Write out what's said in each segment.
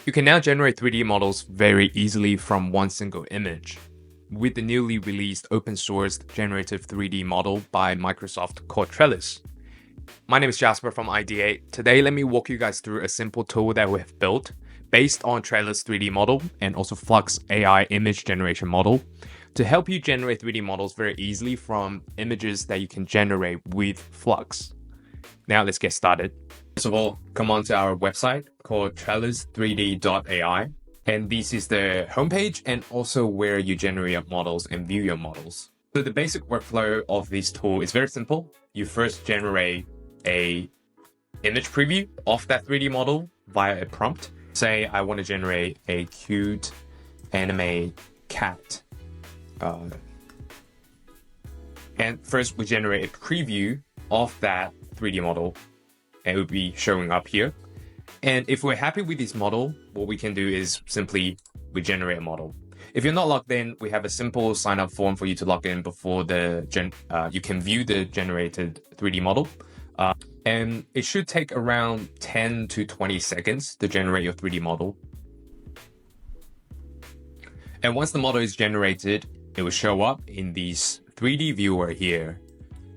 You can now generate 3D models very easily from one single image with the newly released open source generative 3D model by Microsoft called Trellis. My name is Jasper from ID8. Today, let me walk you guys through a simple tool that we have built based on Trellis 3D model and also Flux AI image generation model to help you generate 3D models very easily from images that you can generate with Flux. Now let's get started. First of all, come on to our website called trellis3d.ai. And this is the homepage and also where you generate your models and view your models. So the basic workflow of this tool is very simple. You first generate a image preview of that 3D model via a prompt. Say I want to generate a cute anime cat. And first we generate a preview of that 3D model and it will be showing up here. And if we're happy with this model, what we can do is simply we generate a model. If you're not logged in, we have a simple sign up form for you to log in before you can view the generated 3D model. And it should take around 10 to 20 seconds to generate your 3D model. And once the model is generated, it will show up in this 3D viewer here.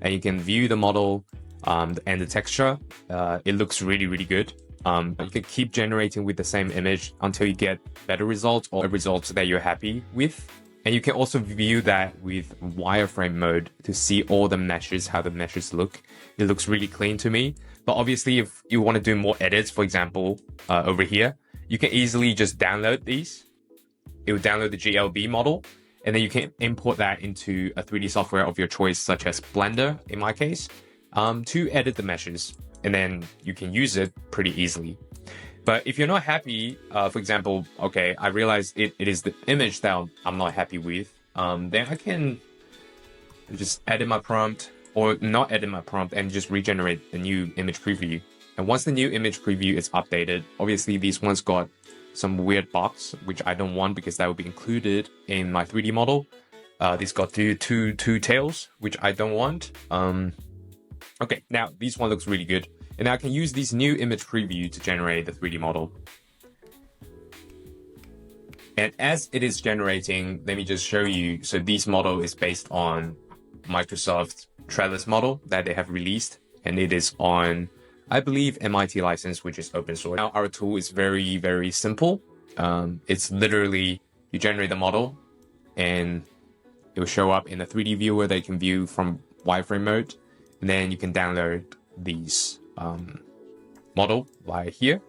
And you can view the model and the texture. It looks really, really good. You can keep generating with the same image until you get better results or results that you're happy with. And you can also view that with wireframe mode to see all the meshes, how the meshes look. It looks really clean to me. But obviously, if you want to do more edits, for example, over here, you can easily just download these. It will download the GLB model, and then you can import that into a 3D software of your choice, such as Blender, in my case, to edit the meshes. And then you can use it pretty easily. But if you're not happy, for example, okay, I realize it is the image that I'm not happy with, then I can just edit my prompt or not edit my prompt and just regenerate the new image preview. And once the new image preview is updated, obviously these ones got some weird box, which I don't want because that will be included in my 3D model. This got two tails, which I don't want. Okay, now this one looks really good. And I can use this new image preview to generate the 3D model. And as it is generating, let me just show you. So this model is based on Microsoft's Trellis model that they have released. And it is on, I believe, MIT license, which is open source. Now our tool is very, very simple. It's literally, you generate the model and it will show up in a 3D viewer that you can view from wireframe mode. And then you can download these model via here.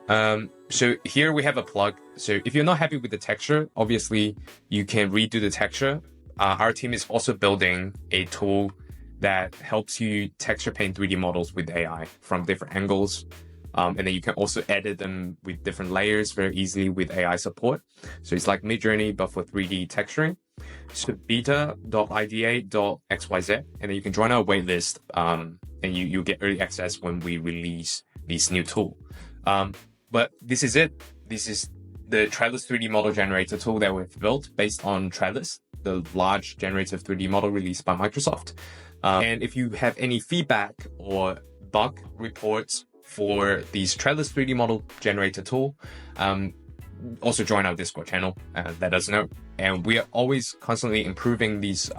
So here we have a plug. So if you're not happy with the texture, obviously you can redo the texture. Our team is also building a tool that helps you texture paint 3D models with AI from different angles. And then you can also edit them with different layers very easily with AI support. So it's like Midjourney, but for 3D texturing. So beta.ida.xyz, and then you can join our waitlist, and you'll get early access when we release this new tool. But this is it. This is the Trellis 3D model generator tool that we've built based on Trellis, the large generative 3D model released by Microsoft. And if you have any feedback or bug reports for this Trellis 3D model generator tool, also join our Discord channel and let us know. And we are always constantly improving this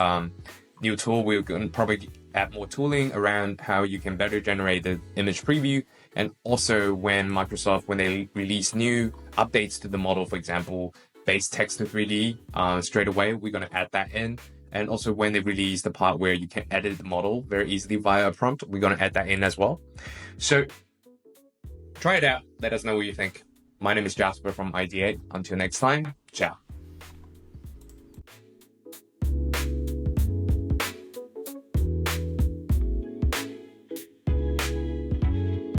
new tool. We're going to probably add more tooling around how you can better generate the image preview. And also when Microsoft, when they release new updates to the model, for example, base text to 3D, straight away, we're going to add that in. And also when they release the part where you can edit the model very easily via a prompt, we're going to add that in as well. So try it out. Let us know what you think. My name is Jasper from ID8. Until next time, ciao.